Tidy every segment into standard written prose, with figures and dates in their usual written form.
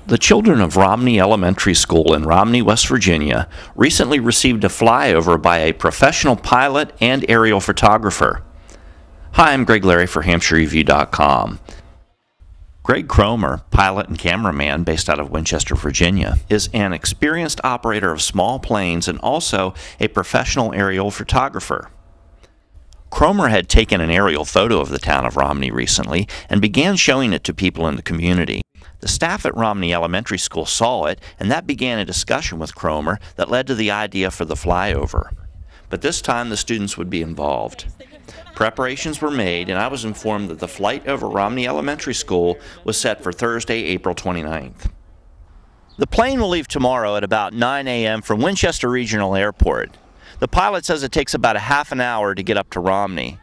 The children of Romney Elementary School in Romney, West Virginia, recently received a flyover by a professional pilot and aerial photographer. Hi, I'm Greg Larry for HampshireReview.com. Greg Cromer, pilot and cameraman based out of Winchester, Virginia, is an experienced operator of small planes and also a professional aerial photographer. Cromer had taken an aerial photo of the town of Romney recently and began showing it to people in the community. The staff at Romney Elementary School saw it, and that began a discussion with Cromer that led to the idea for the flyover. But this time the students would be involved. Preparations were made, and I was informed that the flight over Romney Elementary School was set for Thursday, April 29th. The plane will leave tomorrow at about 9 a.m. from Winchester Regional Airport. The pilot says it takes about a half an hour to get up to Romney.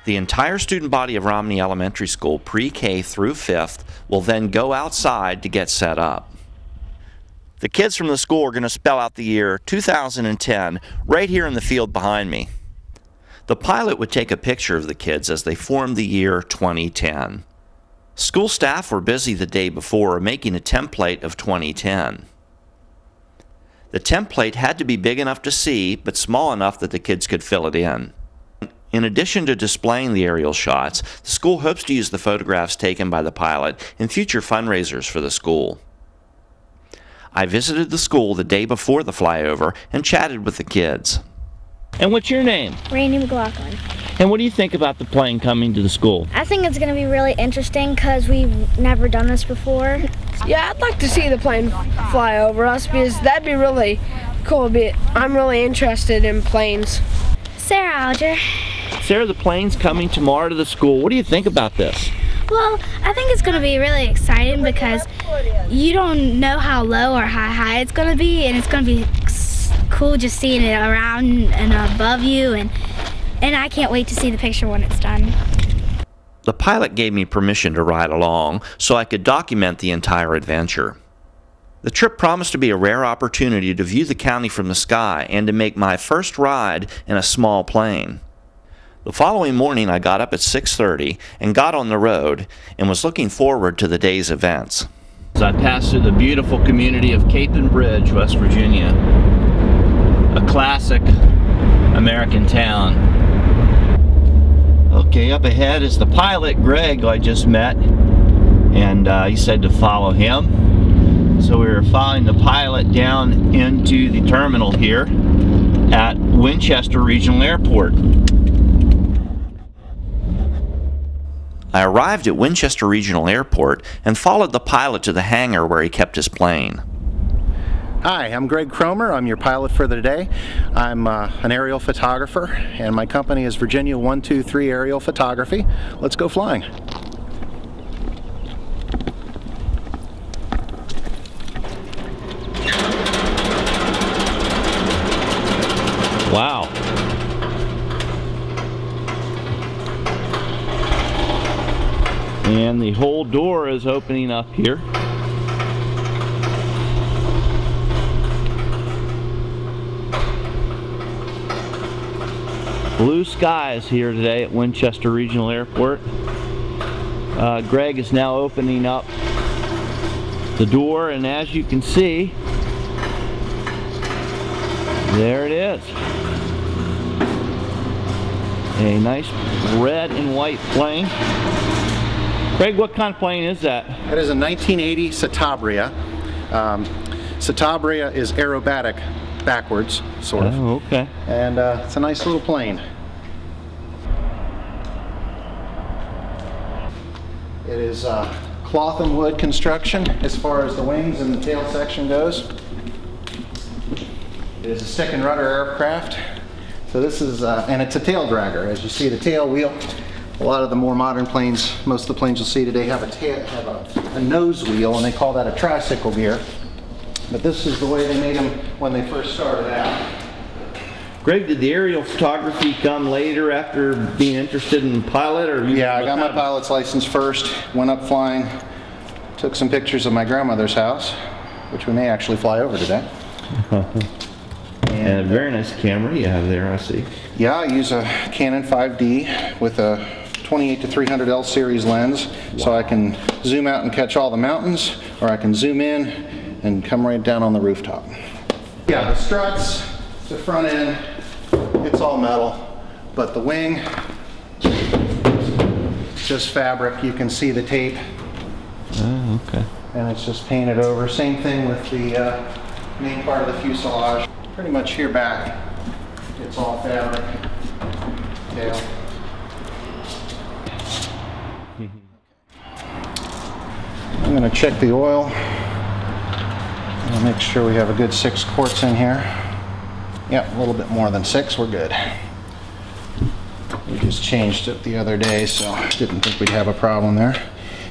The entire student body of Romney Elementary School, pre-K through 5th, will then go outside to get set up. The kids from the school are going to spell out the year 2010 right here in the field behind me. The pilot would take a picture of the kids as they formed the year 2010. School staff were busy the day before making a template of 2010. The template had to be big enough to see, but small enough that the kids could fill it in. In addition to displaying the aerial shots, the school hopes to use the photographs taken by the pilot in future fundraisers for the school. I visited the school the day before the flyover and chatted with the kids. And what's your name? Randy McLaughlin. And what do you think about the plane coming to the school? I think it's going to be really interesting because we've never done this before. Yeah, I'd like to see the plane fly over us because that'd be really cool. I'm really interested in planes. Sarah Alger. Sarah, the plane's coming tomorrow to the school. What do you think about this? Well, I think it's going to be really exciting because you don't know how low or how high it's going to be, and it's going to be cool just seeing it around and above you, and I can't wait to see the picture when it's done. The pilot gave me permission to ride along so I could document the entire adventure. The trip promised to be a rare opportunity to view the county from the sky and to make my first ride in a small plane. The following morning I got up at 6:30 and got on the road and was looking forward to the day's events. As I passed through the beautiful community of Cape and Bridge, West Virginia, a classic American town. Okay, up ahead is the pilot, Greg, who I just met, and he said to follow him. So we were following the pilot down into the terminal here at Winchester Regional Airport. I arrived at Winchester Regional Airport and followed the pilot to the hangar where he kept his plane. Hi, I'm Greg Cromer. I'm your pilot for the day. I'm an aerial photographer, and my company is Virginia 123 Aerial Photography. Let's go flying. Wow. And the whole door is opening up here. Blue skies here today at Winchester Regional Airport. Greg is now opening up the door, and as you can see, there it is. A nice red and white plane. Greg, what kind of plane is that? That is a 1980 Citabria. Citabria is aerobatic backwards, sort of. Oh, okay. And it's a nice little plane. It is cloth and wood construction as far as the wings and the tail section goes. It is a stick and rudder aircraft. So this is, and it's a tail dragger. As you see, the tail wheel, a lot of the more modern planes, most of the planes you'll see today have a nose wheel, and they call that a tricycle gear. But this is the way they made them when they first started out. Greg, did the aerial photography come later after being interested in pilot, or? Yeah, I got my pilot's license first, went up flying, took some pictures of my grandmother's house, which we may actually fly over today. And a very nice camera you have there, I see. Yeah, I use a Canon 5D with a 28 to 300 L series lens, so I can zoom out and catch all the mountains, or I can zoom in and come right down on the rooftop. Yeah, the struts, the front end, it's all metal, but the wing, just fabric. You can see the tape. Oh, okay. And it's just painted over. Same thing with the main part of the fuselage. Pretty much here back, it's all fabric. Tail. I'm going to check the oil. I'll make sure we have a good 6 quarts in here. Yep, a little bit more than 6, we're good. We just changed it the other day, so didn't think we'd have a problem there.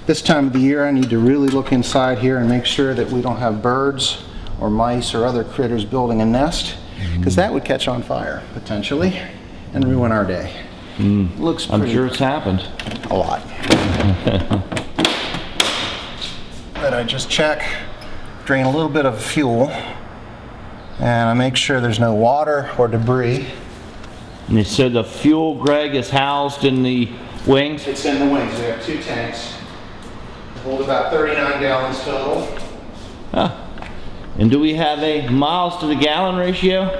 This time of the year I need to really look inside here and make sure that we don't have birds or mice or other critters building a nest, because that would catch on fire potentially and ruin our day. Looks pretty. I'm sure it's happened. A lot. But I just check, drain a little bit of fuel, and I make sure there's no water or debris. And so the fuel, Greg, is housed in the wings? It's in the wings. We have 2 tanks. They hold about 39 gallons total. Huh. And do we have a miles to the gallon ratio?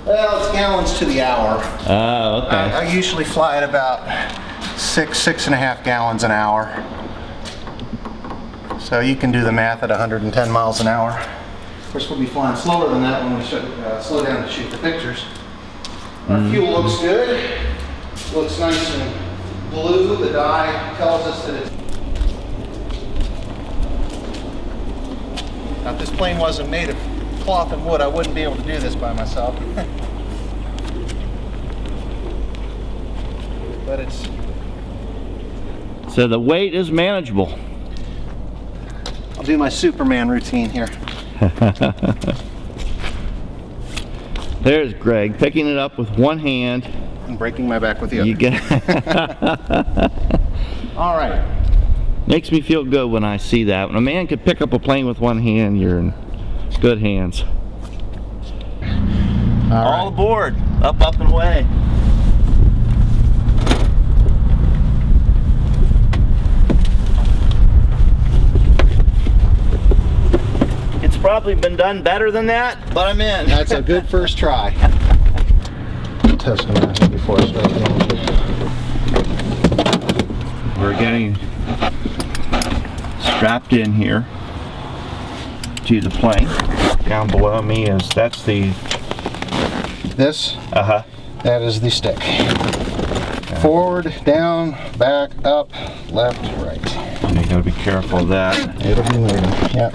Well, it's gallons to the hour. Oh, okay. I usually fly at about 6.5 gallons an hour. So you can do the math at 110 miles an hour. Of course, we'll be flying slower than that when we slow down to shoot the pictures. Our fuel looks good. Looks nice and blue. The dye tells us that it's... Now, if this plane wasn't made of cloth and wood, I wouldn't be able to do this by myself. But it's... So the weight is manageable. I'll do my Superman routine here. There's Greg picking it up with one hand. And breaking my back with the other. You get All right. Makes me feel good when I see that. When a man can pick up a plane with one hand, you're in good hands. All aboard. Up, up, and away. It's probably been done better than that, but I'm in. That's a good first try. Testing that before I start doing it. We're getting strapped in here to the plane. Down below me is, that's the... This? Uh-huh. That is the stick. Forward, down, back, up, left, right. You gotta be careful of that. It'll be moving. Yep.